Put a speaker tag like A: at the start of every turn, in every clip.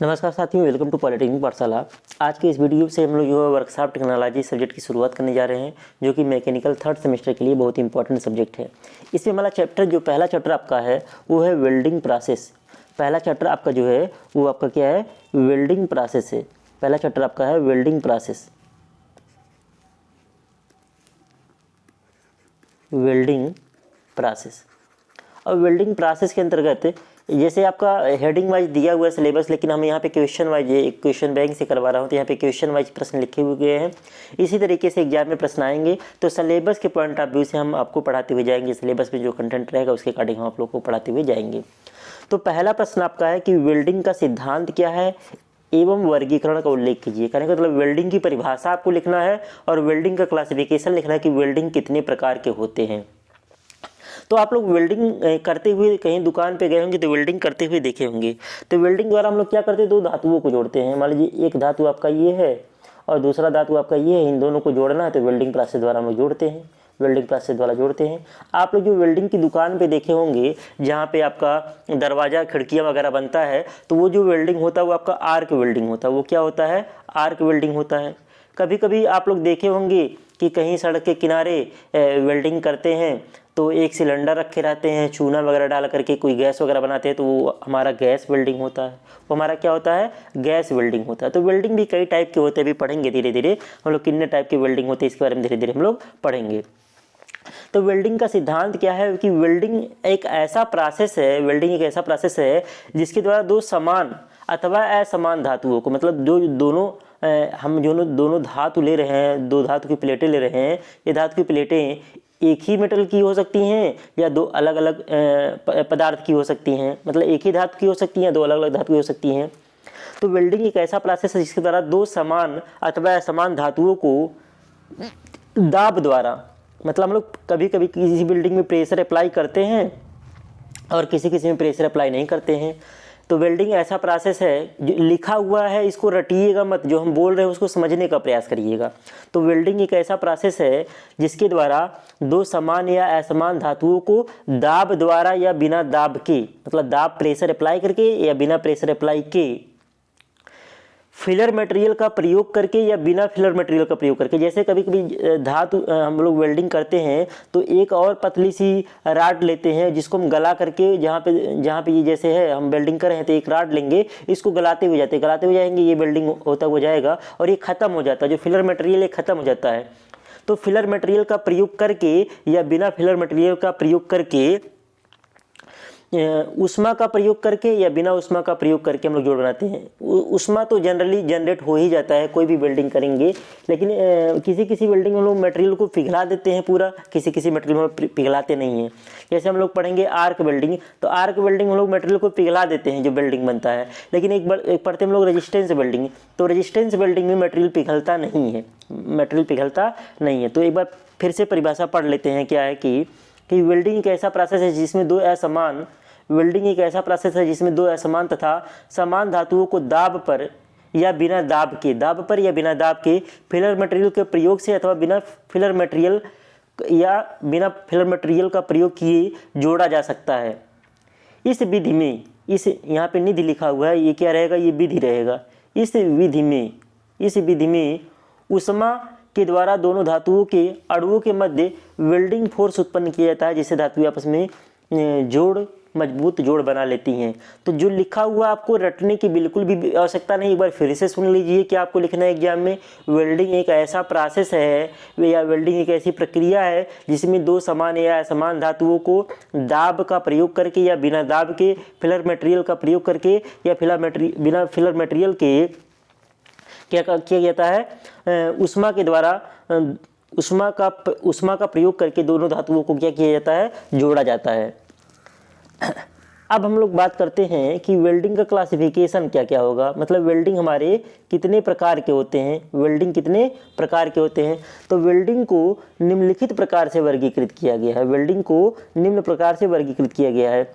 A: नमस्कार साथियों, welcome to polytechnic पाठशाला। आज के इस वीडियो से हम लोग जो है वर्कशॉप टेक्नोलॉजी सब्जेक्ट की शुरुआत करने जा रहे हैं, जो कि मैकेनिकल थर्ड सेमेस्टर के लिए बहुत ही इंपॉर्टेंट सब्जेक्ट है। इसमें हमारा चैप्टर जो पहला चैप्टर आपका है वो है वेल्डिंग प्रोसेस। पहला चैप्टर आपका जो है वो आपका क्या है, वेल्डिंग प्रोसेस है। पहला चैप्टर आपका है वेल्डिंग प्रोसेस। वेल्डिंग प्रोसेस और वेल्डिंग प्रोसेस के अंतर्गत जैसे आपका हेडिंग वाइज दिया हुआ है सिलेबस, लेकिन हम यहाँ पे क्वेश्चन वाइज एक क्वेश्चन बैंक से करवा रहा हूँ, तो यहाँ पे क्वेश्चन वाइज प्रश्न लिखे हुए हैं। इसी तरीके से एग्जाम में प्रश्न आएंगे, तो सिलेबस के पॉइंट ऑफ व्यू से हम आपको पढ़ाते हुए जाएंगे। सिलेबस में जो कंटेंट रहेगा उसके अकॉर्डिंग हम आप लोग को पढ़ाते हुए जाएंगे। तो पहला प्रश्न आपका है कि वेल्डिंग का सिद्धांत क्या है एवं वर्गीकरण का उल्लेख कीजिए। कहने का मतलब वेल्डिंग की परिभाषा आपको लिखना है और वेल्डिंग का क्लासिफिकेशन लिखना है कि वेल्डिंग कितने प्रकार के होते हैं। तो आप लोग वेल्डिंग करते हुए कहीं दुकान पे गए होंगे तो वेल्डिंग करते हुए देखे होंगे। तो वेल्डिंग द्वारा हम लोग क्या करते हैं, दो धातुओं को जोड़ते हैं। मान लीजिए एक धातु आपका ये है और दूसरा धातु आपका ये है, इन दोनों को जोड़ना है तो वेल्डिंग प्रोसेस द्वारा हम लोग जोड़ते हैं। वेल्डिंग प्रोसेस द्वारा जोड़ते हैं। आप लोग जो वेल्डिंग की दुकान पे देखे होंगे जहाँ पे आपका दरवाज़ा खिड़कियाँ वगैरह बनता है, तो वो जो वेल्डिंग होता है वो आपका आर्क वेल्डिंग होता है। वो क्या होता है, आर्क वेल्डिंग होता है। कभी कभी आप लोग देखे होंगे कि कहीं सड़क के किनारे वेल्डिंग करते हैं तो एक सिलेंडर रखे रहते हैं, चूना वगैरह डाल करके कोई गैस वगैरह बनाते हैं, तो वो हमारा गैस वेल्डिंग होता है। वो हमारा क्या होता है, गैस वेल्डिंग होता है। तो वेल्डिंग भी कई टाइप के होते हैं, अभी पढ़ेंगे धीरे धीरे हम लोग कितने टाइप के वेल्डिंग होते हैं, इसके बारे में धीरे धीरे हम लोग पढ़ेंगे। तो वेल्डिंग का सिद्धांत क्या है कि वेल्डिंग एक ऐसा प्रोसेस है, वेल्डिंग एक ऐसा प्रोसेस है जिसके द्वारा दो समान अथवा असमान धातुओं को, मतलब जो दोनों हम जो दोनों धातु ले रहे हैं, दो धातु की प्लेटें ले रहे हैं, ये धातु की प्लेटें एक ही मेटल की हो सकती हैं या दो अलग अलग पदार्थ की हो सकती हैं, मतलब एक ही धातु की हो सकती हैं, दो अलग अलग धातु की हो सकती हैं। तो वेल्डिंग एक ऐसा प्रोसेस है जिसके द्वारा दो समान अथवा असमान धातुओं को दाब द्वारा, मतलब हम लोग कभी कभी किसी बिल्डिंग में प्रेशर अप्लाई करते हैं और किसी किसी में प्रेशर अप्लाई नहीं करते हैं। तो वेल्डिंग ऐसा प्रोसेस है, जो लिखा हुआ है इसको रटिएगा मत, जो हम बोल रहे हैं उसको समझने का प्रयास करिएगा। तो वेल्डिंग एक ऐसा प्रोसेस है जिसके द्वारा दो समान या असमान धातुओं को दाब द्वारा या बिना दाब के, मतलब दाब प्रेशर अप्लाई करके या बिना प्रेशर अप्लाई के, फिलर मटेरियल का प्रयोग करके या बिना फिलर मटेरियल का प्रयोग करके। जैसे कभी कभी धातु हम लोग वेल्डिंग करते हैं तो एक और पतली सी राड लेते हैं जिसको हम गला करके, जहाँ पे ये जैसे है हम वेल्डिंग कर रहे हैं तो एक राड लेंगे, इसको गलाते हुए जाएंगे, ये वेल्डिंग होता हुआ जाएगा और ये खत्म हो जाता है। जो फिलर मटेरियल है खत्म हो जाता है। तो फिलर मटेरियल का प्रयोग करके या बिना फिलर मटेरियल का प्रयोग करके, उष्मा का प्रयोग करके या बिना उष्मा का प्रयोग करके हम लोग जोड़ बनाते हैं। उष्मा तो जनरली जनरेट हो ही जाता है कोई भी वेल्डिंग करेंगे, लेकिन किसी किसी वेल्डिंग में हम लोग मटेरियल को पिघला देते हैं पूरा, किसी किसी मटेरियल में पिघलाते नहीं हैं। जैसे हम लोग पढ़ेंगे आर्क वेल्डिंग, तो आर्क वेल्डिंग हम लोग मटेरियल को पिघला देते हैं जो वेल्डिंग बनता है। लेकिन एक पढ़ते हम लोग रेजिस्टेंस वेल्डिंग, तो रेजिस्टेंस वेल्डिंग में मटेरियल पिघलता नहीं है, मटेरियल पिघलता नहीं है। तो एक बार फिर से परिभाषा पढ़ लेते हैं। क्या है कि वेल्डिंग एक ऐसा प्रोसेस है जिसमें दो असमान, वेल्डिंग एक ऐसा प्रोसेस है जिसमें दो असमान तथा समान धातुओं को दाब पर या बिना दाब के, दाब पर या बिना दाब के फिलर मटेरियल के प्रयोग से अथवा बिना फिलर मटेरियल या बिना फिलर मटेरियल का प्रयोग किए जोड़ा जा सकता है। इस विधि में, इस यहाँ पे निधि लिखा हुआ है, ये क्या रहेगा, ये विधि रहेगा। इस विधि में उष्मा के द्वारा दोनों धातुओं के अणुओं के मध्य वेल्डिंग फोर्स उत्पन्न किया जाता है, जिससे धातुएं आपस में मजबूत जोड़ बना लेती हैं। तो जो लिखा हुआ आपको रटने की बिल्कुल भी आवश्यकता नहीं, एक बार फिर से सुन लीजिए कि आपको लिखना है एग्जाम में। वेल्डिंग एक ऐसा प्रोसेस है या वेल्डिंग एक ऐसी प्रक्रिया है जिसमें दो समान या असमान धातुओं को दाब का प्रयोग करके या बिना दाब के, फिलर मटेरियल का प्रयोग करके या बिना फिलर मटेरियल के क्या किया जाता है, उष्मा के द्वारा उष्मा का प्रयोग करके दोनों धातुओं को क्या किया जाता है, जोड़ा जाता है। अब हम लोग बात करते हैं कि वेल्डिंग का क्लासिफिकेशन क्या क्या होगा, मतलब वेल्डिंग हमारे कितने प्रकार के होते हैं, वेल्डिंग कितने प्रकार के होते हैं। तो वेल्डिंग को निम्नलिखित प्रकार से वर्गीकृत किया गया है, वेल्डिंग को निम्न प्रकार से वर्गीकृत किया गया है।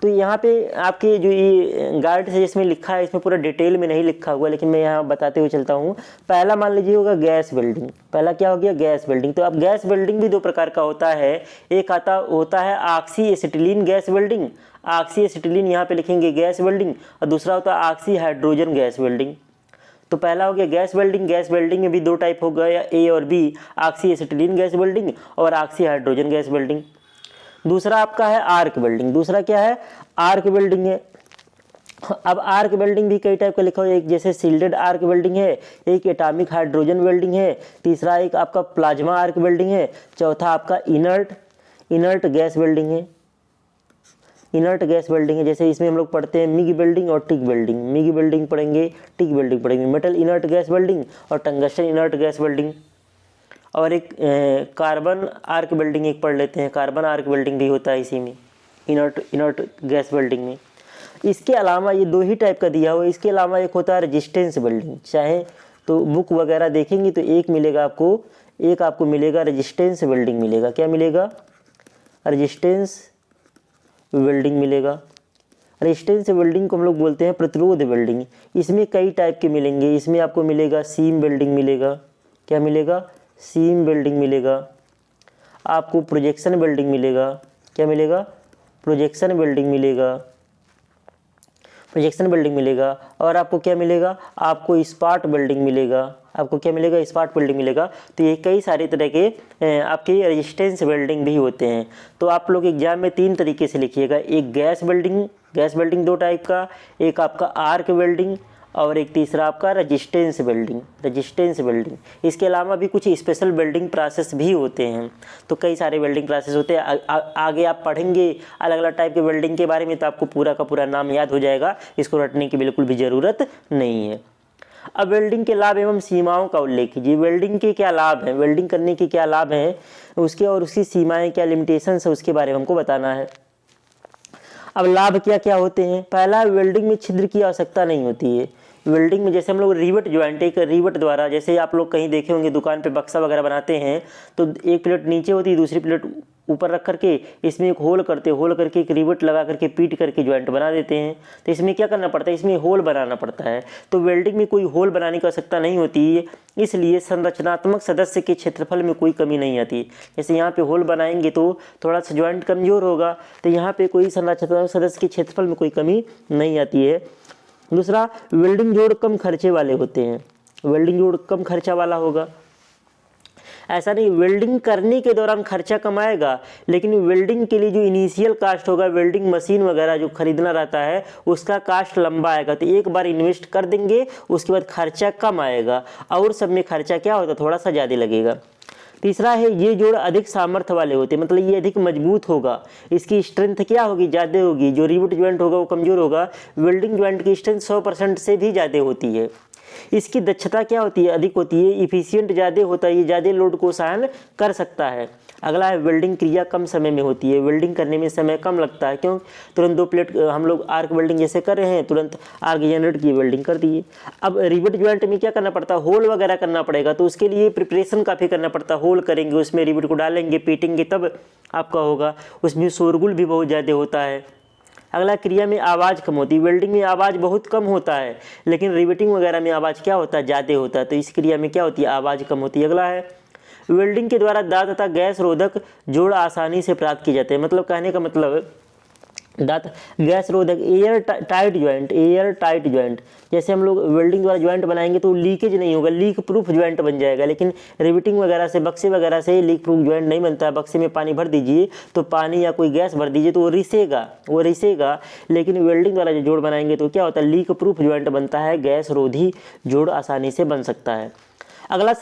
A: तो यहाँ पे आपके जो ये गाइड है जिसमें लिखा है, इसमें पूरा डिटेल में नहीं लिखा हुआ, लेकिन मैं यहाँ बताते हुए चलता हूँ। पहला मान लीजिए होगा गैस वेल्डिंग। पहला क्या हो गया, गैस वेल्डिंग। तो अब गैस वेल्डिंग भी दो प्रकार का होता है। एक होता है oxy acetylene gas welding, oxy acetylene यहाँ पे लिखेंगे गैस वेल्डिंग, और दूसरा होता है ऑक्सी हाइड्रोजन गैस वेल्डिंग। तो पहला हो गया गैस वेल्डिंग। गैस वेल्डिंग में भी दो टाइप हो गया, ए और B, oxy acetylene gas welding और ऑक्सी हाइड्रोजन गैस वेल्डिंग। दूसरा आपका है आर्क वेल्डिंग। दूसरा क्या है? आर्क वेल्डिंग है। अब आर्क वेल्डिंग भी कई टाइप का लिखा हुआ है, एक जैसे सील्डेड आर्क वेल्डिंग है, एक एटॉमिक हाइड्रोजन वेल्डिंग है, तीसरा एक आपका प्लाज्मा आर्क वेल्डिंग है, चौथा आपका इनर्ट गैस वेल्डिंग है। इनर्ट गैस वेल्डिंग है, जैसे इसमें हम लोग पढ़ते हैं मिग वेल्डिंग और टिक वेल्डिंग। मिग वेल्डिंग पढ़ेंगे, टिक वेल्डिंग पढ़ेंगे, मेटल इनर्ट गैस वेल्डिंग और टंगस्टन इनर्ट गैस वेल्डिंग। और एक कार्बन आर्क वेल्डिंग एक पढ़ लेते हैं, कार्बन आर्क वेल्डिंग भी होता है इसी में, इनर्ट गैस वेल्डिंग में। इसके अलावा ये दो ही टाइप का दिया हुआ है। इसके अलावा एक होता है रेजिस्टेंस वेल्डिंग। चाहे तो बुक वगैरह देखेंगे तो एक मिलेगा आपको, एक आपको मिलेगा रेजिस्टेंस वेल्डिंग मिलेगा। क्या मिलेगा? रेजिस्टेंस वेल्डिंग मिलेगा। रेजिस्टेंस वेल्डिंग को हम लोग बोलते हैं प्रतिरोध वेल्डिंग। इसमें कई टाइप के मिलेंगे। इसमें आपको मिलेगा सीम वेल्डिंग मिलेगा। क्या मिलेगा? सीम वेल्डिंग मिलेगा। आपको प्रोजेक्शन वेल्डिंग मिलेगा। क्या मिलेगा? प्रोजेक्शन वेल्डिंग मिलेगा, प्रोजेक्शन वेल्डिंग मिलेगा। और आपको क्या मिलेगा? आपको स्पॉट वेल्डिंग मिलेगा। आपको क्या मिलेगा? स्पॉट वेल्डिंग मिलेगा। तो ये कई सारे तरह के आपके रेजिस्टेंस वेल्डिंग भी होते हैं। तो आप लोग एग्जाम में तीन तरीके से लिखिएगा, एक गैस वेल्डिंग दो टाइप का, एक आपका आर्क वेल्डिंग और एक तीसरा आपका रेजिस्टेंस वेल्डिंग। इसके अलावा भी कुछ स्पेशल वेल्डिंग प्रोसेस भी होते हैं। तो कई सारे वेल्डिंग प्रोसेस होते हैं। आगे आप पढ़ेंगे अलग अलग टाइप के वेल्डिंग के बारे में, तो आपको पूरा का पूरा नाम याद हो जाएगा। इसको रटने की बिल्कुल भी ज़रूरत नहीं है। अब वेल्डिंग के लाभ एवं सीमाओं का उल्लेख कीजिए। वेल्डिंग के क्या लाभ हैं, वेल्डिंग करने के क्या लाभ हैं, उसके और उसकी सीमाएँ क्या लिमिटेशंस है, उसके बारे में हमको बताना है। अब लाभ क्या क्या होते हैं? पहला, वेल्डिंग में छिद्र की आवश्यकता नहीं होती है। वेल्डिंग में जैसे हम लोग रिवट ज्वाइंट, एक रिवट द्वारा, जैसे आप लोग कहीं देखे होंगे दुकान पे बक्सा वगैरह बनाते हैं, तो एक प्लेट नीचे होती है, दूसरी प्लेट ऊपर रख करके इसमें एक होल करके एक रिवट लगा करके पीट करके ज्वाइंट बना देते हैं। तो इसमें क्या करना पड़ता है? इसमें होल बनाना पड़ता है। तो वेल्डिंग में कोई होल बनाने की आवश्यकता नहीं होती है, इसलिए संरचनात्मक सदस्य के क्षेत्रफल में कोई कमी नहीं आती। जैसे यहाँ पे होल बनाएंगे तो थोड़ा सा ज्वाइंट कमजोर होगा, तो यहाँ पे कोई संरचनात्मक सदस्य के क्षेत्रफल में कोई कमी नहीं आती है। दूसरा, वेल्डिंग जोड़ कम खर्चे वाले होते हैं। वेल्डिंग जोड़ कम खर्चा वाला होगा। ऐसा नहीं वेल्डिंग करने के दौरान खर्चा कम आएगा, लेकिन वेल्डिंग के लिए जो इनिशियल कास्ट होगा, वेल्डिंग मशीन वगैरह जो खरीदना रहता है, उसका कास्ट लंबा आएगा। तो एक बार इन्वेस्ट कर देंगे, उसके बाद खर्चा कम आएगा, और सब में खर्चा क्या होता है? थोड़ा सा ज़्यादा लगेगा। तीसरा है, ये जोड़ अधिक सामर्थ्य वाले होते हैं, मतलब ये अधिक मजबूत होगा। इसकी स्ट्रेंथ क्या होगी? ज़्यादा होगी। जो रिवट ज्वाइंट होगा वो कमज़ोर होगा। वेल्डिंग ज्वाइंट की स्ट्रेंथ 100% से भी ज़्यादा होती है। इसकी दक्षता क्या होती है? अधिक होती है। इफिशियंट ज़्यादा होता है, ये ज़्यादा लोड को सहन कर सकता है। अगला है, वेल्डिंग क्रिया कम समय में होती है। वेल्डिंग करने में समय कम लगता है। क्यों? तुरंत दो प्लेट हम लोग आर्क वेल्डिंग जैसे कर रहे हैं, तुरंत आर्क जनरेट की वेल्डिंग कर दिए। अब रिवट ज्वाइंट में क्या करना पड़ता है? होल वगैरह करना पड़ेगा, तो उसके लिए प्रिपरेशन काफ़ी करना पड़ता है। होल करेंगे, उसमें रिवट को डालेंगे, पीटेंगे, तब आपका होगा। उसमें शोरगुल भी बहुत ज़्यादा होता है। अगला, क्रिया में आवाज़ कम होती है। वेल्डिंग में आवाज़ बहुत कम होता है, लेकिन रिवेटिंग वगैरह में आवाज़ क्या होता है? ज़्यादा होता है। तो इस क्रिया में क्या होती है? आवाज़ कम होती है। अगला है, वेल्डिंग के द्वारा दांत तथा गैस रोधक जोड़ आसानी से प्राप्त किए जाते हैं। मतलब कहने का मतलब दांत गैस रोधक, एयर टाइट ज्वाइंट। जैसे हम लोग वेल्डिंग द्वारा ज्वाइंट बनाएंगे तो लीकेज नहीं होगा, लीक प्रूफ ज्वाइंट बन जाएगा। लेकिन रिवेटिंग वगैरह से, बक्से वगैरह से लीक प्रूफ ज्वाइंट नहीं बनता है। बक्से में पानी भर दीजिए तो पानी या कोई गैस भर दीजिए तो वो रिसेगा। लेकिन वेल्डिंग द्वारा जो जोड़ बनाएंगे तो क्या होता है? लीक प्रूफ ज्वाइंट बनता है, गैस रोधी जोड़ आसानी से बन सकता है। अगला,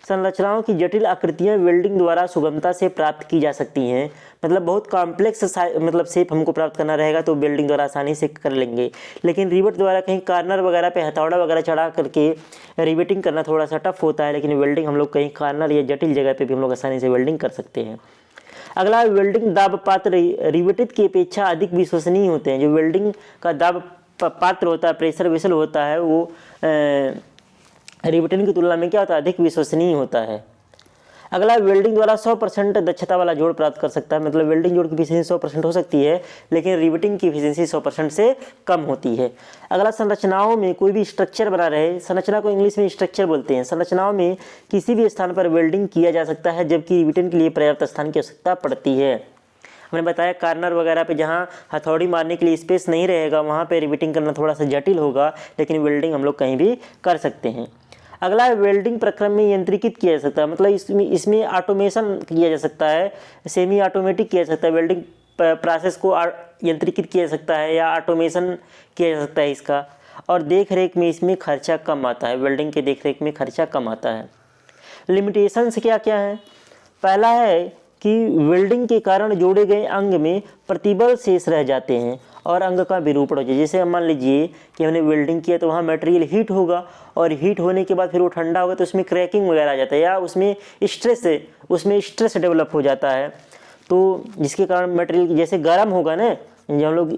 A: संरचनाओं की जटिल आकृतियां वेल्डिंग द्वारा सुगमता से प्राप्त की जा सकती हैं। मतलब बहुत कॉम्प्लेक्स शेप हमको प्राप्त करना रहेगा तो वेल्डिंग द्वारा आसानी से कर लेंगे। लेकिन रिवेट द्वारा कहीं कार्नर वगैरह पे हथौड़ा वगैरह चढ़ा करके रिवेटिंग करना थोड़ा सा टफ होता है, लेकिन वेल्डिंग हम लोग कहीं कार्नर या जटिल जगह पे भी हम लोग आसानी से वेल्डिंग कर सकते हैं। अगला, वेल्डिंग दाब पात्र रिवेटेड की अपेक्षा अधिक विश्वसनीय होते हैं। जो वेल्डिंग का दाब पात्र होता है, प्रेशर वेसल होता है, वो रिवेटिंग की तुलना में क्या होता है? अधिक विश्वसनीय होता है। अगला, वेल्डिंग द्वारा 100% दक्षता वाला जोड़ प्राप्त कर सकता है। मतलब वेल्डिंग जोड़ की एफिशिएंसी 100% हो सकती है, लेकिन रिवेटिंग की एफिशिएंसी 100% से कम होती है। अगला, संरचनाओं में कोई भी स्ट्रक्चर बना रहे, संरचना को इंग्लिश में स्ट्रक्चर बोलते हैं। संरचनाओं में किसी भी स्थान पर वेल्डिंग किया जा सकता है, जबकि रिवेटिंग के लिए पर्याप्त स्थान की आवश्यकता पड़ती है। हमने बताया कार्नर वगैरह पे जहाँ हथौड़ी मारने के लिए स्पेस नहीं रहेगा वहाँ पे रिवेटिंग करना थोड़ा सा जटिल होगा, लेकिन वेल्डिंग हम लोग कहीं भी कर सकते हैं। अगला है वेल्डिंग प्रक्रम में यंत्रीकृत किया जा सकता है, मतलब इसमें ऑटोमेशन किया जा सकता है, सेमी ऑटोमेटिक किया जा सकता है। वेल्डिंग प्रोसेस को यंत्रीकृत किया जा सकता है या ऑटोमेशन किया जा सकता है इसका, और देख रेख में इसमें खर्चा कम आता है। वेल्डिंग के देख रेख में खर्चा कम आता है। लिमिटेशंस क्या क्या है? पहला है कि वेल्डिंग के कारण जोड़े गए अंग में प्रतिबल शेष रह जाते हैं और अंग का विरूपण हो जाए। जैसे मान लीजिए कि हमने वेल्डिंग किया तो वहाँ मटेरियल हीट होगा और हीट होने के बाद फिर वो ठंडा होगा तो उसमें क्रैकिंग वगैरह आ जाता है या उसमें स्ट्रेस डेवलप हो जाता है, तो जिसके कारण मटेरियल जैसे गर्म होगा ना, जब हम लोग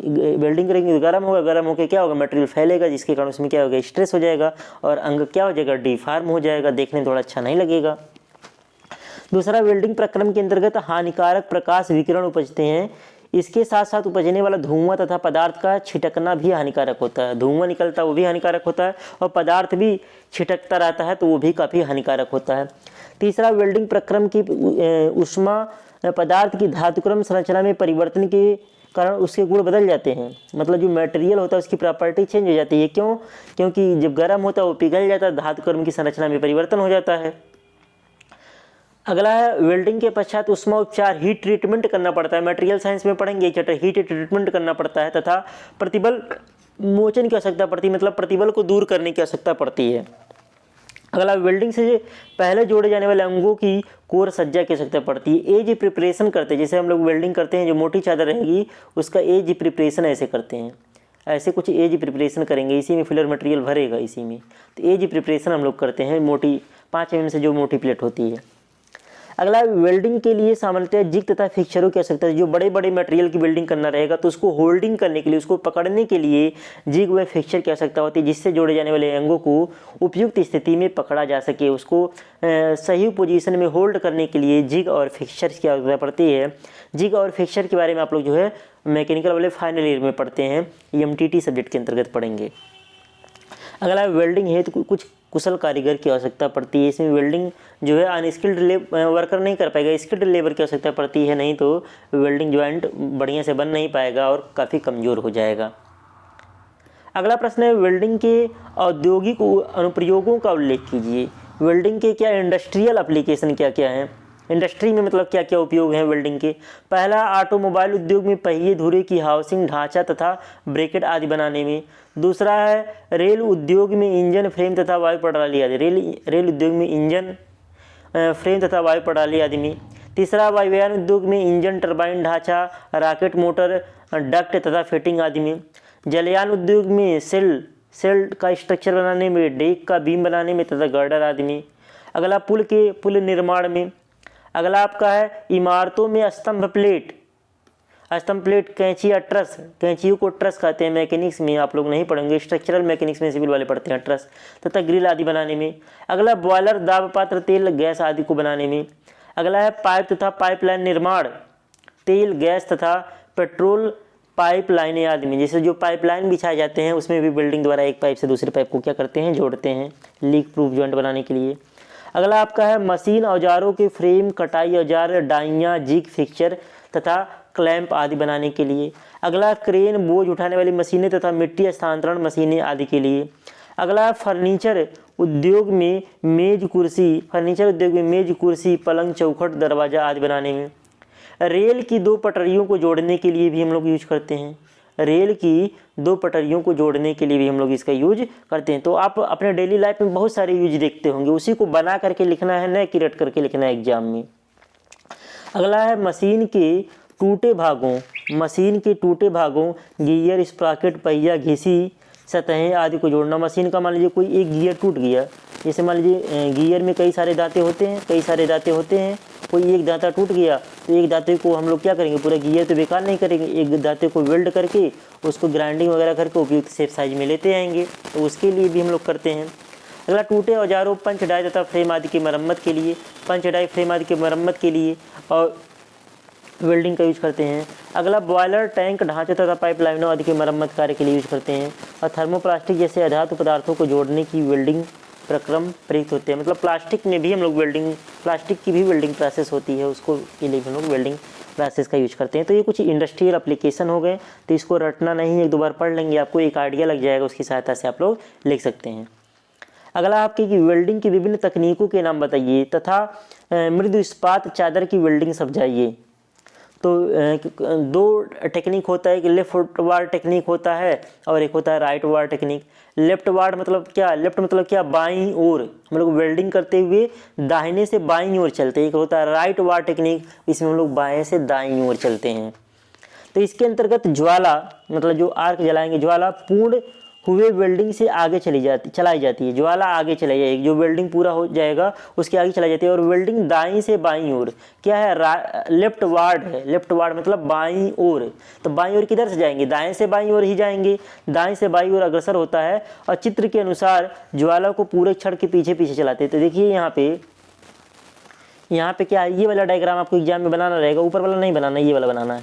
A: वेल्डिंग करेंगे तो गर्म होगा, गर्म होकर क्या होगा, मटेरियल फैलेगा, जिसके कारण उसमें क्या होगा, स्ट्रेस हो जाएगा और अंग क्या हो जाएगा, डिफॉर्म हो जाएगा, देखने में थोड़ा अच्छा नहीं लगेगा। दूसरा, वेल्डिंग प्रक्रम के अंतर्गत हानिकारक प्रकाश विकिरण उपजते हैं। इसके साथ साथ उपजने वाला धुआं तथा पदार्थ का छिटकना भी हानिकारक होता है। धुआं निकलता है वो भी हानिकारक होता है और पदार्थ भी छिटकता रहता है तो वो भी काफ़ी हानिकारक होता है। तीसरा, वेल्डिंग प्रक्रम की ऊष्मा पदार्थ की धातुक्रम संरचना में परिवर्तन के कारण उसके गुण बदल जाते हैं, मतलब जो मटेरियल होता है उसकी प्रॉपर्टी चेंज हो जाती है। क्यों? क्योंकि जब गर्म होता है वो पिघल जाता है, धातुक्रम की संरचना में परिवर्तन हो जाता है। अगला है, वेल्डिंग के पश्चात ऊष्मा उपचार, हीट ट्रीटमेंट करना पड़ता है। मटेरियल साइंस में पढ़ेंगे चैप्टर, हीट ट्रीटमेंट करना पड़ता है तथा प्रतिबल मोचन की आवश्यकता पड़ती है, मतलब प्रतिबल को दूर करने की आवश्यकता पड़ती है। अगला, वेल्डिंग से पहले जोड़े जाने वाले अंगों की कोर सज्जा की आवश्यकता पड़ती है। एज प्रिपरेशन करते हैं, जैसे हम लोग वेल्डिंग करते हैं, जो मोटी चादर रहेगी उसका एज प्रिपरेशन ऐसे करते हैं, ऐसे कुछ एज प्रिपरेशन करेंगे, इसी में फिलर मटेरियल भरेगा इसी में, तो एज प्रिपरेशन हम लोग करते हैं मोटी 5 mm से जो मोटी प्लेट होती है। अगला, वेल्डिंग के लिए सामान्यतः जिग तथा फिक्सरों की आवश्यकता है। जो बड़े बड़े मटेरियल की वेल्डिंग करना रहेगा तो उसको होल्डिंग करने के लिए, उसको पकड़ने के लिए जिग व फिक्सर की आवश्यकता होती है, जिससे जोड़े जाने वाले अंगों को उपयुक्त स्थिति में पकड़ा जा सके। उसको सही पोजीशन में होल्ड करने के लिए जिग और फिक्सर की आवश्यकता पड़ती है। जिग और फिक्सर के बारे में आप लोग जो है मैकेनिकल वाले फाइनल ईयर में पढ़ते हैं, MTT सब्जेक्ट के अंतर्गत पढ़ेंगे। अगला, वेल्डिंग हेतु कुछ कुशल कारीगर की आवश्यकता पड़ती है। इसमें वेल्डिंग जो है अनस्किल्ड वर्कर नहीं कर पाएगा, स्किल्ड लेबर की आवश्यकता पड़ती है, नहीं तो वेल्डिंग ज्वाइंट बढ़िया से बन नहीं पाएगा और काफ़ी कमज़ोर हो जाएगा। अगला प्रश्न है, वेल्डिंग के औद्योगिक अनुप्रयोगों का उल्लेख कीजिए। वेल्डिंग के क्या इंडस्ट्रियल एप्लीकेशन क्या क्या हैं, इंडस्ट्री में मतलब क्या क्या उपयोग हैं वेल्डिंग के? पहला, ऑटोमोबाइल उद्योग में पहिए धुरे की हाउसिंग, ढांचा तथा ब्रैकेट आदि बनाने में। दूसरा है, रेल उद्योग में इंजन, फ्रेम तथा वायु प्रणाली आदि, रेल उद्योग में इंजन, फ्रेम तथा वायु प्रणाली आदि में। तीसरा, वायुयान उद्योग में इंजन, टरबाइन, ढांचा, रॉकेट मोटर, डक्ट तथा फिटिंग आदि में। जलयान उद्योग में सेल का स्ट्रक्चर बनाने में, डेक का बीम बनाने में तथा गर्डर आदि में। अगला, पुल निर्माण में। अगला आपका है, इमारतों में स्तंभ प्लेट, कैंची या ट्रस, कैंचियों को ट्रस कहते हैं, मैकेनिक्स में आप लोग नहीं पढ़ेंगे, स्ट्रक्चरल मैकेनिक्स में सिविल वाले पढ़ते हैं ट्रस, तथा ग्रिल आदि बनाने में। अगला, बॉयलर, दाब पात्र, तेल गैस आदि को बनाने में। अगला है, पाइप तथा पाइपलाइन निर्माण, तेल गैस तथा पेट्रोल पाइपलाइनें आदि में। जैसे जो पाइपलाइन बिछाए जाते हैं उसमें भी वेल्डिंग द्वारा एक पाइप से दूसरे पाइप को क्या करते हैं, जोड़ते हैं, लीक प्रूफ जॉइंट बनाने के लिए। अगला आपका है, मशीन औजारों के फ्रेम, कटाई औजार, डाइयाँ, जिग, फिक्सर तथा क्लैंप आदि बनाने के लिए। अगला, क्रेन, बोझ उठाने वाली मशीनें तथा मिट्टी स्थानांतरण मशीनें आदि के लिए। अगला, फर्नीचर उद्योग में मेज कुर्सी, पलंग, चौखट, दरवाजा आदि बनाने में। रेल की 2 पटरियों को जोड़ने के लिए भी हम लोग यूज करते हैं, रेल की 2 पटरियों को जोड़ने के लिए भी हम लोग इसका यूज करते हैं। तो आप अपने डेली लाइफ में बहुत सारे यूज देखते होंगे, उसी को बना करके लिखना है, न कि रट करके लिखना है एग्जाम में। अगला है, मशीन के टूटे भागों, गियर, स्प्रॉकेट, पहिया, घिसी सतहें आदि को जोड़ना। मशीन का मान लीजिए कोई एक गियर टूट गया, जैसे मान लीजिए गियर में कई सारे दांते होते हैं, कोई एक दांता टूट गया तो एक दांते को हम लोग क्या करेंगे, पूरा गियर तो बेकार नहीं करेंगे, एक दांते को वेल्ड करके उसको ग्राइंडिंग वगैरह करके उपयुक्त शेप साइज में लेते आएंगे, तो उसके लिए भी हम लोग करते हैं। अगला, टूटे औजारों, पंच, डाई तथा फ्रेम आदि की मरम्मत के लिए, और वेल्डिंग का यूज करते हैं। अगला, बॉयलर, टैंक, ढांचे तथा पाइपलाइनों आदि के मरम्मत कार्य के लिए यूज करते हैं। और थर्मोप्लास्टिक जैसे अधातु पदार्थों को जोड़ने की वेल्डिंग प्रक्रम प्रयुक्त होते हैं, मतलब प्लास्टिक में भी हम लोग प्लास्टिक की भी वेल्डिंग प्रोसेस होती है, उसको के लिए हम लोग वेल्डिंग प्रोसेस का यूज करते हैं। तो ये कुछ इंडस्ट्रियल एप्लीकेशन हो गए, तो इसको रटना नहीं है, एक दो बार पढ़ लेंगे आपको एक आइडिया लग जाएगा, उसकी सहायता से आप लोग लिख सकते हैं। अगला आपकी कि वेल्डिंग की विभिन्न तकनीकों के नाम बताइए तथा मृदु इस्पात चादर की वेल्डिंग समझाइए। तो दो टेक्निक होता है कि लेफ्ट वार टेक्निक होता है और एक होता है राइट वार टेक्निक। लेफ्ट वार मतलब क्या, लेफ्ट मतलब क्या, बाईं ओर, हम लोग वेल्डिंग करते हुए दाहिने से बाईं ओर चलते हैं। एक होता है राइट वार टेक्निक, इसमें हम लोग बाएं से दाईं ओर चलते हैं। तो इसके अंतर्गत ज्वाला मतलब जो आर्क जलाएंगे, ज्वाला पूर्ण हुए वेल्डिंग से आगे चलाई जाती है। ज्वाला आगे चलाई जाएगी, जो वेल्डिंग पूरा हो जाएगा उसके आगे चलाई जाती है। और वेल्डिंग दाईं से बाईं ओर क्या है, लेफ्ट वार्ड है। लेफ्ट वार्ड मतलब बाईं ओर। तो बाईं ओर किधर से जाएंगे, दाएं से बाईं ओर ही जाएंगे, दाएं से बाईं ओर अग्रसर होता है। और चित्र के अनुसार ज्वाला को पूरे छड़ के पीछे पीछे चलाते हैं। तो देखिए यहाँ पे क्या है, ये वाला डायग्राम आपको एग्जाम में बनाना रहेगा, ऊपर वाला नहीं बनाना, ये वाला बनाना है।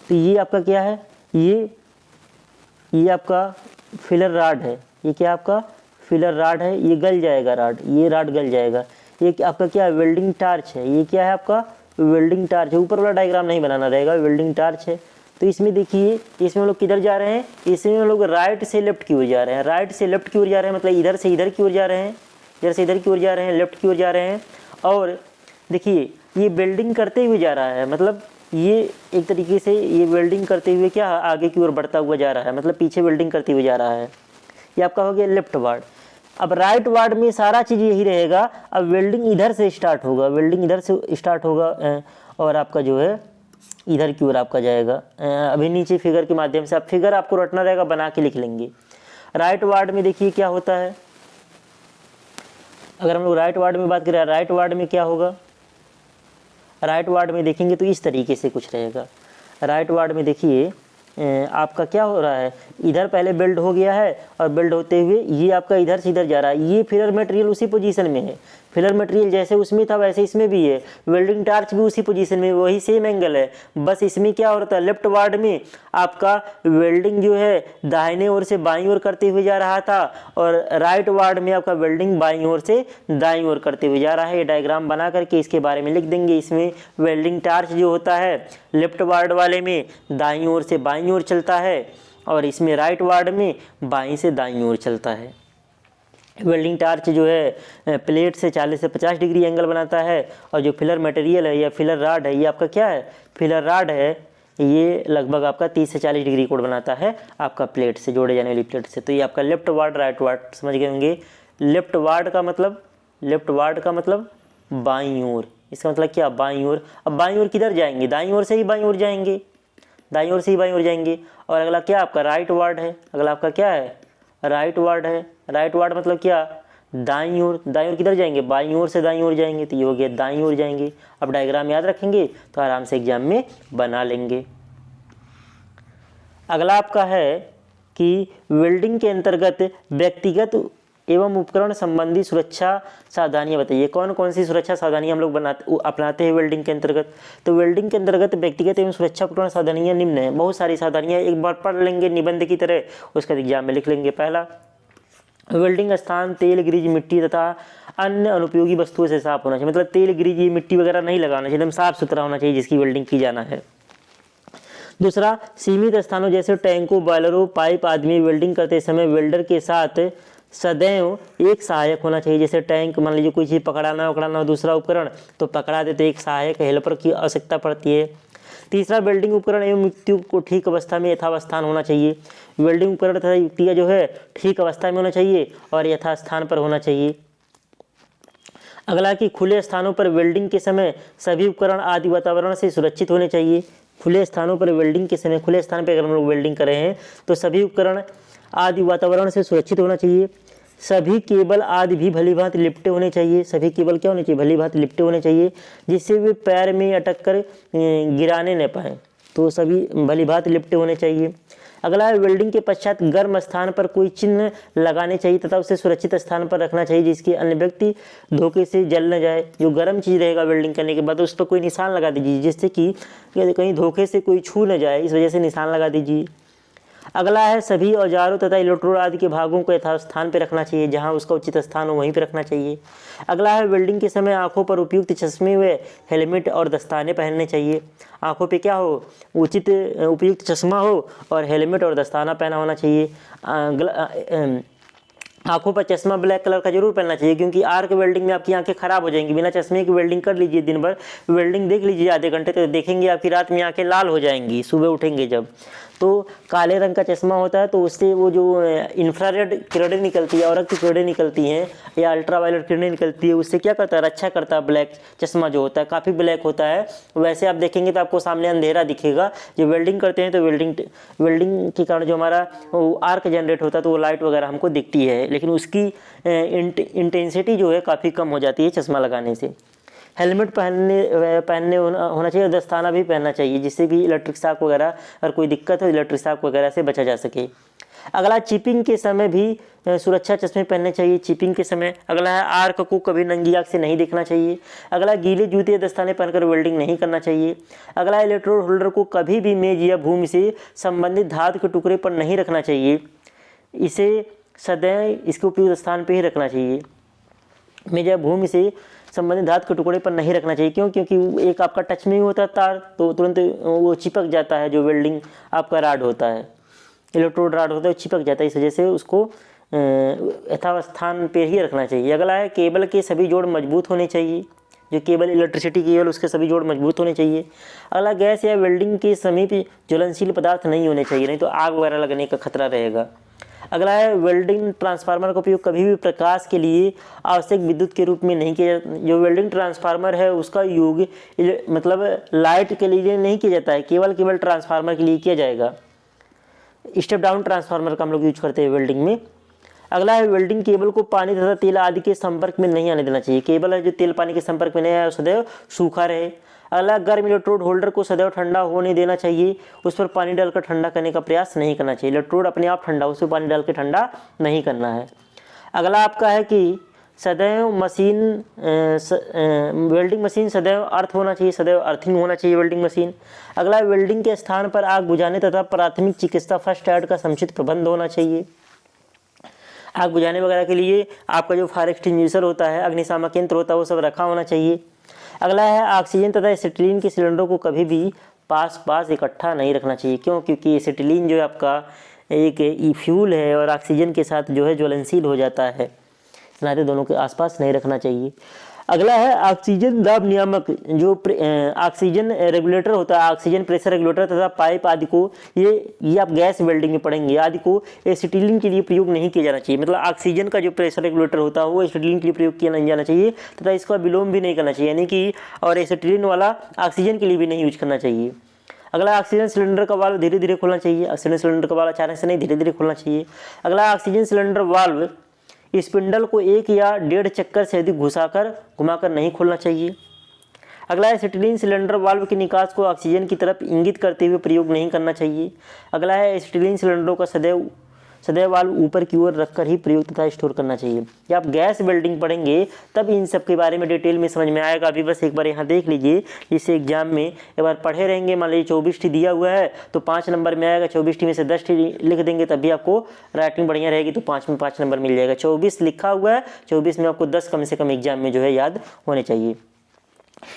A: तो ये आपका क्या है, ये आपका फिलर राड है। ये क्या आपका फिलर राड है, ये गल जाएगा राड, ये राड गल जाएगा। ये आपका क्या है, वेल्डिंग टार्च है। ये क्या है आपका वेल्डिंग टार्च है, ऊपर वाला डायग्राम नहीं बनाना रहेगा, वेल्डिंग टार्च है। तो इसमें देखिए, इसमें हम लोग किधर जा रहे हैं, इसमें हम लोग राइट से लेफ्ट की ओर जा रहे हैं। राइट से लेफ्ट की ओर जा रहे हैं मतलब इधर से इधर की ओर जा रहे हैं, इधर से इधर की ओर जा रहे हैं, लेफ्ट की ओर जा रहे हैं। और देखिए ये वेल्डिंग करते हुए जा रहा है, मतलब ये एक तरीके से ये वेल्डिंग करते हुए क्या आगे की ओर बढ़ता हुआ जा रहा है, मतलब पीछे वेल्डिंग करते हुए जा रहा है। ये आपका हो गया लेफ्ट वार्ड। अब राइट वार्ड में सारा चीज़ यही रहेगा। अब वेल्डिंग इधर से स्टार्ट होगा, वेल्डिंग इधर से स्टार्ट होगा और आपका जो है इधर की ओर आपका जाएगा। अभी नीचे फिगर के माध्यम से, आप फिगर आपको रटना रहेगा, बना के लिख लेंगे। राइट वार्ड में देखिए क्या होता है, अगर हम लोग राइट वार्ड में बात करें, राइट वार्ड में क्या होगा, राइट वार्ड में देखेंगे तो इस तरीके से कुछ रहेगा। राइट वार्ड में देखिए आपका क्या हो रहा है, इधर पहले बिल्ड हो गया है और बिल्ड होते हुए ये आपका इधर से इधर जा रहा है। ये फिलर मटेरियल उसी पोजीशन में है, फिलर मटेरियल जैसे उसमें था वैसे इसमें भी है। वेल्डिंग टार्च भी उसी पोजीशन में, वही सेम एंगल है। बस इसमें क्या होता है, लेफ्ट वार्ड में आपका वेल्डिंग जो है दाहिने ओर से बाईं ओर करते हुए जा रहा था और राइट वार्ड में आपका वेल्डिंग बाईं ओर से दाईं ओर करते हुए जा रहा है। ये डायग्राम बना करके इसके बारे में लिख देंगे। इसमें वेल्डिंग टार्च जो होता है लेफ्ट वार्ड वाले में दाईं ओर से बाईं ओर चलता है और इसमें राइट वार्ड में बाईं से दाईं ओर चलता है। वेल्डिंग टार्च जो है प्लेट से 40 से 50 डिग्री एंगल बनाता है और जो फिलर मटेरियल है या फिलर राड है, ये आपका क्या है, फिलर राड है, ये लगभग आपका 30 से 40 डिग्री कोण बनाता है आपका प्लेट से, जोड़े जाने वाली प्लेट से। तो ये आपका लेफ्ट वार्ड राइट वार्ड समझ गए होंगे। लेफ्ट वार्ड का मतलब बाईं ओर, इसका मतलब क्या, बाईं ओर। अब बाईं ओर किधर जाएंगे, दाईं ओर से ही बाईं ओर जाएंगे, दाईं ओर से ही बाईं ओर जाएंगे। और अगला क्या आपका राइट वार्ड है, अगला आपका क्या है, राइट वार्ड है। राइट वार्ड मतलब क्या, दाईं ओर, दाईं ओर किधर जाएंगे, बाईं ओर से दाईं ओर जाएंगे। तो ये हो गया दाईं ओर जाएंगे। अब डायग्राम याद रखेंगे तो आराम से एग्जाम में बना लेंगे। अगला आपका है कि वेल्डिंग के अंतर्गत व्यक्तिगत एवं उपकरण संबंधी सुरक्षा सावधानियां बताइए। कौन कौन सी सुरक्षा सावधानियां हम लोग अपनाते हैं वेल्डिंग के अंतर्गत। तो वेल्डिंग के अंतर्गत व्यक्तिगत एवं सुरक्षा उपकरण सावधानियां निम्न है। बहुत सारी सावधानियां एक बार पढ़ लेंगे निबंध की तरह, उसका एग्जाम में लिख लेंगे। पहला, वेल्डिंग स्थान तेल, ग्रीज, मिट्टी तथा अन्य अनुपयोगी वस्तुओं से साफ होना चाहिए। मतलब तेल, ग्रीज, मिट्टी वगैरह नहीं लगाना चाहिए, एकदम साफ सुथरा होना चाहिए जिसकी वेल्डिंग की जाना है। दूसरा, सीमित स्थानों जैसे टैंकों, बॉयलरों, पाइप आदि में वेल्डिंग करते समय वेल्डर के साथ सदैव एक सहायक होना चाहिए। जैसे टैंक, मान लीजिए कोई चीज़ पकड़ाना हो दूसरा उपकरण, तो पकड़ा देते एक सहायक हेल्पर की आवश्यकता पड़ती है। तीसरा, वेल्डिंग उपकरण एवं युक्तियों को ठीक अवस्था में यथावस्थान होना चाहिए। वेल्डिंग उपकरण तथा युक्तियाँ जो है ठीक अवस्था में होना चाहिए और यथास्थान पर होना चाहिए। अगला कि खुले स्थानों पर वेल्डिंग के समय सभी उपकरण आदि वातावरण से सुरक्षित होने चाहिए। खुले स्थानों पर वेल्डिंग के समय, खुले स्थान पर अगर हम लोग वेल्डिंग कर रहे हैं तो सभी उपकरण आदि वातावरण से सुरक्षित होना चाहिए। सभी केबल आदि भी भली भांति लिपटे होने चाहिए। सभी केबल क्या होने चाहिए, भली भांति लिपटे होने चाहिए, जिससे वे पैर में अटक कर गिराने न पाएँ। तो सभी भली भांति लिपटे होने चाहिए। अगला है, वेल्डिंग के पश्चात गर्म स्थान पर कोई चिन्ह लगाने चाहिए तथा उसे सुरक्षित स्थान पर रखना चाहिए, जिसके अन्य व्यक्ति धोखे से जल न जाए। जो गर्म चीज़ रहेगा वेल्डिंग करने के बाद उस पर कोई निशान लगा दीजिए, जिससे कि कहीं धोखे से कोई छू न जाए, इस वजह से निशान लगा दीजिए। अगला है सभी औजारों तथा इलेक्ट्रोड आदि के भागों को यथास्थान पर रखना चाहिए, जहां उसका उचित स्थान हो वहीं पर रखना चाहिए। अगला है वेल्डिंग के समय आंखों पर उपयुक्त चश्मे व हेलमेट और दस्ताने पहनने चाहिए। आंखों पे क्या हो, उचित उपयुक्त चश्मा हो और हेलमेट और दस्ताना पहना होना चाहिए। आंखों पर चश्मा ब्लैक कलर का जरूर पहनना चाहिए, क्योंकि आर्क वेल्डिंग में आपकी आंखें खराब हो जाएंगी। बिना चश्मे की वेल्डिंग कर लीजिए, दिन भर वेल्डिंग देख लीजिए आधे घंटे, तो देखेंगे आपकी रात में आंखें लाल हो जाएंगी सुबह उठेंगे जब। तो काले रंग का चश्मा होता है, तो उससे वो जो इंफ्रारेड किरणें निकलती है और रक्त किरणें निकलती हैं या अल्ट्रावायलेट किरणें निकलती है, उससे क्या करता है, रक्षा करता है। ब्लैक चश्मा जो होता है काफ़ी ब्लैक होता है। वैसे आप देखेंगे तो आपको सामने अंधेरा दिखेगा। जब वेल्डिंग करते हैं तो वेल्डिंग के कारण जो हमारा आर्क जनरेट होता है तो वो लाइट वगैरह हमको दिखती है, लेकिन उसकी इंटेंसिटी जो है काफ़ी कम हो जाती है चश्मा लगाने से। हेलमेट पहनने होना चाहिए, दस्ताना भी पहनना चाहिए, जिससे कि इलेक्ट्रिक शॉक वगैरह अगर कोई दिक्कत हो इलेक्ट्रिक शॉक वगैरह से बचा जा सके। अगला चिपिंग के समय भी सुरक्षा चश्मे पहनने चाहिए। चिपिंग के समय अगला है आर्क को कभी नंगी आंख से नहीं देखना चाहिए। अगला गीले जूते या दस्ताने पहनकर वेल्डिंग नहीं करना चाहिए। अगला इलेक्ट्रोड होल्डर को कभी भी मेज या भूमि से संबंधित धातु के टुकड़े पर नहीं रखना चाहिए। इसे सदैव इसके उपयुक्त स्थान पर ही रखना चाहिए। मेज या भूमि से संबंधित धातु के टुकड़े पर नहीं रखना चाहिए। क्यों? क्योंकि एक आपका टच में ही होता है तार, तो तुरंत वो चिपक जाता है। जो वेल्डिंग आपका राड होता है, इलेक्ट्रोड राड होता है, वो चिपक जाता है। इस वजह से उसको यथास्थान पर ही रखना चाहिए। अगला है केबल के सभी जोड़ मजबूत होने चाहिए। जो केबल इलेक्ट्रिसिटी केबल उसके सभी जोड़ मजबूत होने चाहिए। अगला गैस या वेल्डिंग के समीप ज्वलनशील पदार्थ नहीं होने चाहिए, नहीं तो आग वगैरह लगने का खतरा रहेगा। अगला है वेल्डिंग ट्रांसफार्मर का उपयोग कभी भी प्रकाश के लिए आवश्यक विद्युत के रूप में नहीं किया जाता। जो वेल्डिंग ट्रांसफार्मर है उसका योग मतलब लाइट के लिए नहीं किया जाता है, केवल ट्रांसफार्मर के लिए किया जाएगा। स्टेप डाउन ट्रांसफार्मर का हम लोग यूज करते हैं वेल्डिंग में। अगला है वेल्डिंग केबल को पानी तथा तेल आदि के संपर्क में नहीं आने देना चाहिए। केबल है जो तेल पानी के संपर्क में नहीं आए सदैव सूखा रहे। अगला गर्म इलेक्ट्रोड होल्डर को सदैव ठंडा होने देना चाहिए। उस पर पानी डालकर ठंडा करने का प्रयास नहीं करना चाहिए। इलेक्ट्रोड अपने आप ठंडा, उस पर पानी डाल के ठंडा नहीं करना है। अगला आपका है कि सदैव वेल्डिंग मशीन सदैव अर्थ होना चाहिए, सदैव अर्थिंग होना चाहिए वेल्डिंग मशीन। अगला वेल्डिंग के स्थान पर आग बुझाने तथा प्राथमिक चिकित्सा फर्स्ट एड का समुचित प्रबंध होना चाहिए। आग बुझाने वगैरह के लिए आपका जो फायर एक्सटिंग्विशर होता है, अग्निशामक यंत्र होता है, वो सब रखा होना चाहिए। अगला है ऑक्सीजन तथा एसिटिलीन के सिलेंडरों को कभी भी पास इकट्ठा नहीं रखना चाहिए। क्यों? क्योंकि एसिटिलीन जो है आपका एक फ्यूल है और ऑक्सीजन के साथ जो है ज्वलनशील हो जाता है, इसलिए दोनों के आसपास नहीं रखना चाहिए। अगला है ऑक्सीजन दाब नियामक, जो ऑक्सीजन रेगुलेटर होता है, ऑक्सीजन प्रेशर रेगुलेटर तथा पाइप आदि को ये आप गैस वेल्डिंग में पढ़ेंगे, आदि को एसिटिलीन के लिए प्रयोग नहीं किया जाना चाहिए। मतलब ऑक्सीजन का जो प्रेशर रेगुलेटर होता है वो एसिटिलीन के लिए प्रयोग किया नहीं जाना चाहिए तथा इसका विलोम भी नहीं करना चाहिए, यानी कि और एसिटिलीन वाला ऑक्सीजन के लिए भी नहीं यूज करना चाहिए। अगला ऑक्सीजन सिलेंडर का वाल्व धीरे धीरे खोलना चाहिए। ऑक्सीजन सिलेंडर का वाल्व अचानक से नहीं, धीरे धीरे खोलना चाहिए। अगला ऑक्सीजन सिलेंडर वाल्व स्पिंडल को 1 या 1.5 चक्कर से अधिक घुमाकर नहीं खोलना चाहिए। अगला एसिटिलीन सिलेंडर वाल्व के निकास को ऑक्सीजन की तरफ इंगित करते हुए प्रयोग नहीं करना चाहिए। अगला है एसिटिलीन सिलेंडरों का सदैव वाल्व ऊपर की ओर रखकर ही प्रयोग तथा स्टोर करना चाहिए। जब आप गैस वेल्डिंग पढ़ेंगे तब इन सब के बारे में डिटेल में समझ में आएगा। अभी बस एक बार यहाँ देख लीजिए, जिससे एग्जाम में एक बार पढ़े रहेंगे। मान लीजिए 24 टी दिया हुआ है तो 5 नंबर में आएगा, 24 टी में से 10 टी लिख देंगे तब भी आपको राइटिंग बढ़िया रहेगी तो 5 में 5 नंबर मिल जाएगा। 24 लिखा हुआ है, 24 में आपको 10 कम से कम एग्जाम में जो है याद होने चाहिए।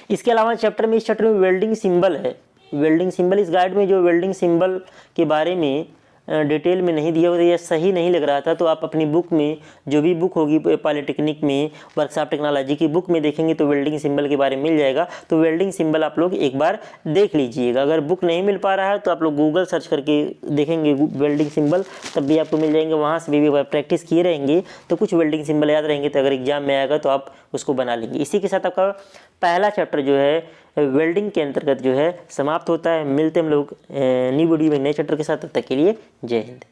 A: इसके अलावा इस चैप्टर में वेल्डिंग सिंबल है। वेल्डिंग सिंबल इस गाइड में जो वेल्डिंग सिंबल के बारे में डिटेल में नहीं दिया हुआ, या सही नहीं लग रहा था तो आप अपनी बुक में, जो भी बुक होगी पॉलिटेक्निक में, वर्कशॉप टेक्नोलॉजी की बुक में देखेंगे तो वेल्डिंग सिंबल के बारे में मिल जाएगा। तो वेल्डिंग सिंबल आप लोग एक बार देख लीजिएगा। अगर बुक नहीं मिल पा रहा है तो आप लोग गूगल सर्च करके देखेंगे वेल्डिंग सिंबल, तब भी आपको मिल जाएंगे। वहाँ से भी प्रैक्टिस किए रहेंगे तो कुछ वेल्डिंग सिंबल याद रहेंगे, तो अगर एग्जाम में आएगा तो आप उसको बना लेंगे। इसी के साथ आपका पहला चैप्टर जो है वेल्डिंग के अंतर्गत जो है समाप्त होता है। मिलते हैं हम लोग न्यू वीडियो में नए चैप्टर के साथ। तब तक के लिए जय हिंद।